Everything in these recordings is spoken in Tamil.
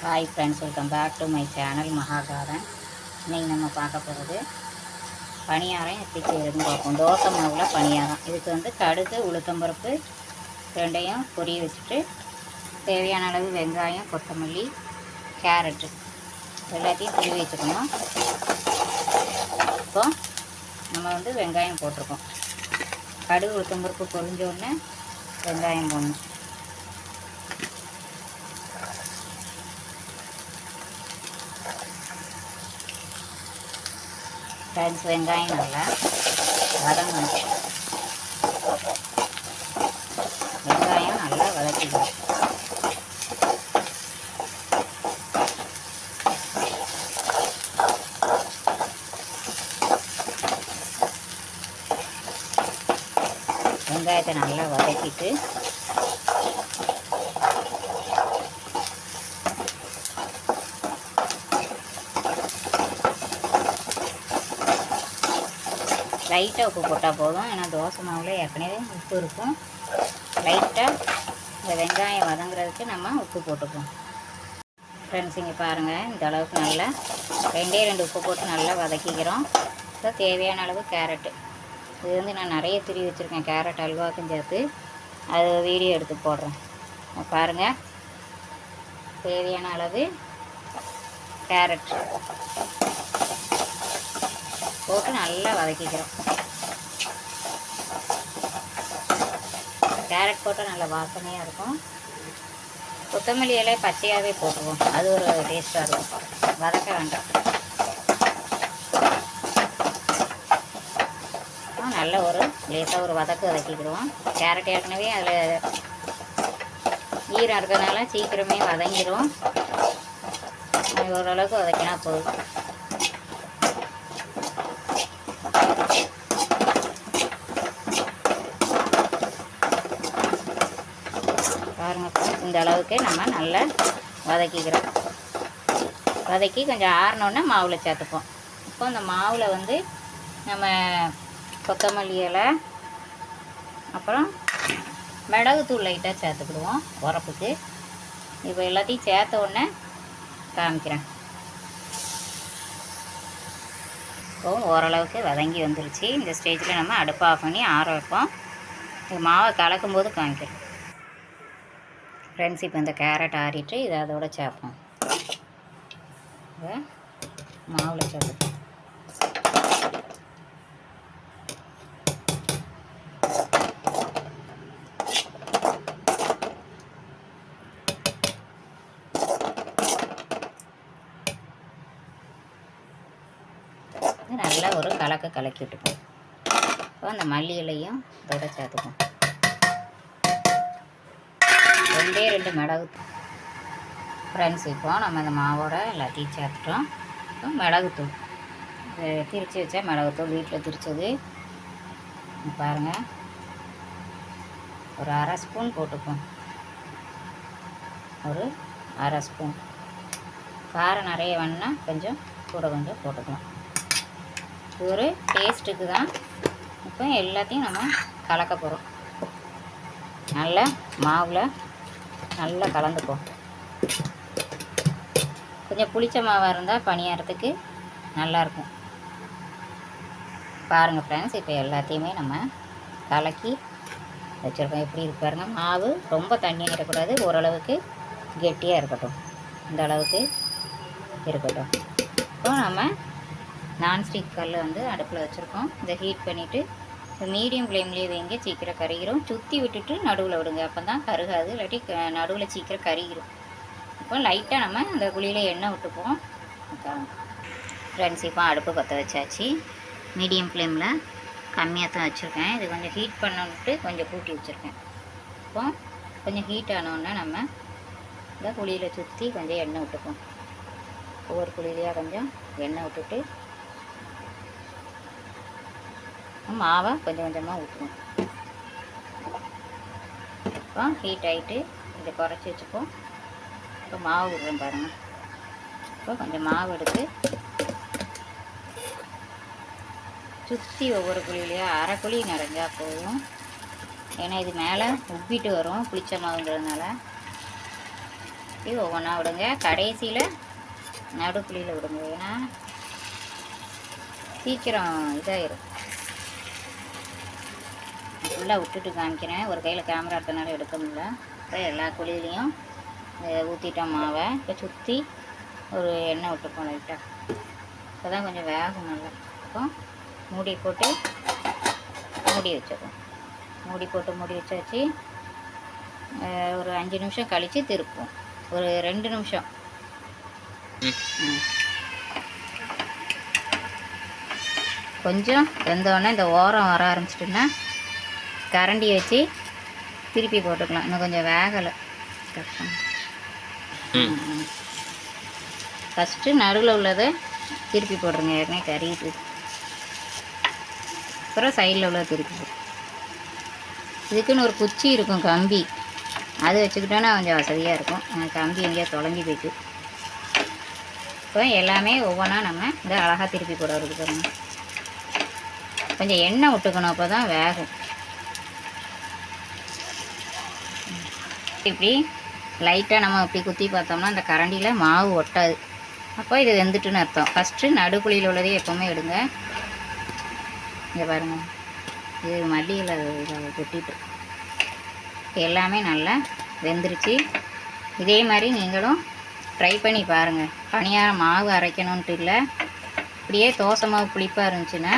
Hi friends, welcome back to my channel மகாகாரன். இன்றைக்கி நம்ம பார்க்க போகிறது பணியாரம் எப்படி செய்கிறதுன்னு பார்ப்போம். தோசை மாவில் பணியாரம். இதுக்கு வந்து கடுகு, உளுத்தம்பருப்பு ரெண்டையும் பொரிய வச்சுட்டு தேவையான அளவு வெங்காயம், கொத்தமல்லி, கேரட்டு எல்லாத்தையும் பொரிய வச்சுக்கணும். இப்போ நம்ம வந்து வெங்காயம் போட்டிருக்கோம். கடுகு, உளுத்தம்பருப்பு பொரிஞ்சோடனே வெங்காயம் போடணும். ஃப்ரெண்ட்ஸ், வெங்காயம் நல்லா வதங்கணும். வெங்காயம் நல்லா வதக்கிக்கணும். வெங்காயத்தை நல்லா வதக்கிட்டு லைட்டாக உப்பு போட்டால் போதும். ஏன்னா தோசை மாவில் ஏற்கனவே உப்பு இருக்கும். லைட்டாக இந்த வெங்காயம் வதங்குறதுக்கு நம்ம உப்பு போட்டுப்போம். ஃப்ரெண்ட்ஸ், இங்கே பாருங்கள், இந்த அளவுக்கு நல்லா ரெண்டு உப்பு போட்டு நல்லா வதக்கிக்கிறோம். ஸோ தேவையான அளவு கேரட்டு. இது வந்து நான் நிறைய துருவி வச்சுருக்கேன், கேரட் அல்வாக்கும் சேர்த்து. அது வீடியோ எடுத்து போடுறேன், பாருங்கள். தேவையான அளவு கேரட் போட்டு நல்லா வதக்கிக்கிறோம். கேரட் போட்டால் நல்லா வாசனையாக இருக்கும். கொத்தமல்லி இலை பச்சையாகவே போட்டுருவோம், அது ஒரு டேஸ்ட்டாக இருக்கும். வதக்க வேண்டாம். நல்ல ஒரு லேசாக ஒரு வதக்கிடுவோம். கேரட் ஏற்கனவே அதில் ஈரம் இருக்கிறதுனால சீக்கிரமே வதங்கிடும். ஓரளவுக்கு வதக்கினா போதும். பாருங்கள், இந்த அளவுக்கு நம்ம நல்லா வதக்கிக்கிறோம். வதக்கி கொஞ்சம் ஆறினோன்னே மாவில் சேர்த்துப்போம். இப்போ இந்த மாவில் வந்து நம்ம கொத்தமல்லி இலை, அப்புறம் மிளகுத்தூள் லைட்டாக சேர்த்துக்கிடுவோம் உரப்புக்கு. இப்போ எல்லாத்தையும் சேர்த்த உடனே காமிக்கிறேன். இப்போ ஓரளவுக்கு வதங்கி வந்துருச்சு. இந்த ஸ்டேஜில் நம்ம அடுப்பை ஆஃப் பண்ணி ஆற வைப்போம். மாவை கலக்கும்போது காமிக்கிறேன். ஃப்ரெண்ட்ஸ், இப்போ இந்த கேரட் ஆறிட்டு இதை அதோட சேர்ப்போம். இதை மாவில் சேர்த்துப்போம். நல்லா ஒரு கலக்கி விட்டுப்போம். இப்போ அந்த மல்லி இலையும் இதோட சேர்த்துப்போம். ரெண்டு மிளகு. ஃப்ரெண்ட்ஸ், இப்போ நம்ம இந்த மாவோட எல்லாத்தையும் சேர்த்துட்டோம். இப்போ மிளகுத்தூள் திரித்து வச்சா மிளகுத்தூள் வீட்டில் திரிச்சது பாருங்கள். ஒரு அரை ஸ்பூன் போட்டுப்போம். ஒரு அரை ஸ்பூன். காரம் நிறைய வேணுன்னா கொஞ்சம் கூட கொஞ்சம் போட்டுக்கலாம். இது ஒரு டேஸ்ட்டுக்கு தான். இப்போ எல்லாத்தையும் நம்ம கலக்க போகிறோம். நல்லா மாவில் நல்லா கலந்துப்போம். கொஞ்சம் புளிச்ச மாவாக இருந்தால் பணியாரத்துக்கு நல்லாயிருக்கும். பாருங்கள் ஃப்ரெண்ட்ஸ், இப்போ எல்லாத்தையுமே நம்ம கலக்கி வச்சுருக்கோம். எப்படி இருக்கு பாருங்கள். மாவு ரொம்ப தண்ணி ஆகிடக்கூடாது, ஓரளவுக்கு கெட்டியாக இருக்கட்டும். இந்த அளவுக்கு இருக்கட்டும். இப்போ நம்ம நான்ஸ்டிக் கல் வந்து அடுப்பில் வச்சுருக்கோம். இதை ஹீட் பண்ணிவிட்டு மீடியம் ஃப்ளேம்லேயே வைங்க, சீக்கிரம் கருகிரும். சுற்றி விட்டுட்டு நடுவில் விடுங்க, அப்போ தான் கருகாது. இல்லாட்டி நடுவில் சீக்கிரம் கருகிரும். இப்போ லைட்டாக நம்ம அந்த குழியில் எண்ணெய் விட்டுப்போம். ஃப்ரெண்ட்ஸ், இப்போ அடுப்பு பற்ற வச்சாச்சு. மீடியம் ஃப்ளேமில் கம்மியாக தான் வச்சுருக்கேன். இது கொஞ்சம் ஹீட் பண்ணிட்டு கொஞ்சம் கூட்டி வச்சுருக்கேன். இப்போ கொஞ்சம் ஹீட் ஆனோடனே நம்ம இந்த குழியில் சுற்றி கொஞ்சம் எண்ணெய் விட்டுப்போம். ஒவ்வொரு குழியிலையாக கொஞ்சம் எண்ணெய் விட்டுட்டு மாவை கொஞ்சம் கொஞ்சமாக ஊற்றுவோம். இப்போ ஹீட் ஆகிட்டு இதை குறைச்சி வச்சுப்போம். இப்போ மாவு விடுறோம் பாருங்கள். இப்போ கொஞ்சம் மாவு எடுத்து சுற்றி ஒவ்வொரு குழியிலையும் அரை குழி நிறைஞ்சா போதும். ஏன்னா இது மேலே உப்பிட்டு வரும் புளிச்ச மாவுங்கிறதுனால. ஊற்றி ஒவ்வொன்றா விடுங்க. கடைசியில் நடுப்புளியில் விடுங்க, ஏன்னா சீக்கிரம் இதாகிடும். ஃபுல்லாக விட்டுட்டு காமிக்கிறேன், ஒரு கையில் கேமரா எடுத்தனால எடுக்க முடியல. இப்போ எல்லா குழியிலையும் ஊற்றிட்டோம் மாவை. இப்போ சுற்றி ஒரு எண்ணெய் விட்டுப்போம் லைட்டாக, இப்போ தான் கொஞ்சம் வேகும் நல்லா. இப்போ மூடி போட்டு மூடி வச்சிடும். மூடி போட்டு மூடி வச்சாச்சு. ஒரு 5 நிமிஷம் கழித்து திருப்போம், ஒரு 2 நிமிஷம். கொஞ்சம் வெந்தோடனே இந்த ஓரம் வர ஆரம்பிச்சிட்டுன்னா கரண்டி வச்சு திருப்பி போட்டுக்கலாம். இன்னும் கொஞ்சம் வேகலை. ஃபஸ்ட்டு நடுவில் உள்ளதை திருப்பி போடுறேங்க, ஏற்கனவே கறிட்டு. அப்புறம் சைடில் உள்ளதை திருப்பி போடுறேன். இதுக்குன்னு ஒரு குச்சி இருக்கும், கம்பி, அது வச்சுக்கிட்டோன்னா கொஞ்சம் வசதியாக இருக்கும். எனக்கு கம்பி எங்கேயா தொலைஞ்சி போயிட்டு. இப்போ எல்லாமே ஒவ்வொன்றா நம்ம இந்த அழகாக திருப்பி போட வருது பாருங்க. கொஞ்சம் எண்ணெய் விட்டுக்கணும், அப்போ தான் வேகும். இப்படி லைட்டாக நம்ம இப்படி குத்தி பார்த்தோம்னா அந்த கரண்டியில் மாவு ஒட்டாது. அப்போ இது வெந்துட்டுன்னு அர்த்தம். ஃபஸ்ட்டு நடுக்குழியில் உள்ளதே எப்போவுமே எடுங்க. இங்கே பாருங்கள், இது மல்லியில் இதை கொட்டிட்டு எல்லாமே நல்லா வெந்துருச்சு. இதே மாதிரி நீங்களும் ட்ரை பண்ணி பாருங்கள். பனியாரம் மாவு அரைக்கணுன்ட்டு இல்லை, இப்படியே தோசை மாவு புளிப்பாக இருந்துச்சுன்னா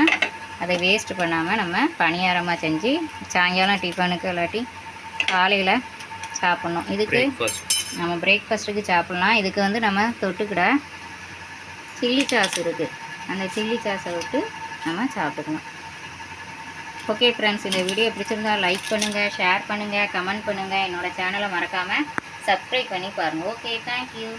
அதை வேஸ்ட்டு பண்ணாமல் நம்ம பனியாரமாக செஞ்சு சாயங்காலம் டிஃபனுக்கு இல்லாட்டி காலையில் சாப்பிட்ணும். இதுக்கு நம்ம பிரேக்ஃபாஸ்ட்டுக்கு சாப்பிட்லாம். இதுக்கு வந்து நம்ம தொட்டுக்கிட சில்லி சாஸ் இருக்குது, அந்த சில்லி சாஸை விட்டு நம்ம சாப்பிட்டுக்கலாம். ஓகே ஃப்ரெண்ட்ஸ், இந்த வீடியோ பிடிச்சிருந்தா லைக் பண்ணுங்கள், ஷேர் பண்ணுங்கள், கமெண்ட் பண்ணுங்கள். என்னோடய சேனலை மறக்காமல் சப்ஸ்கிரைப் பண்ணி பாருங்கள். Okay, thank you.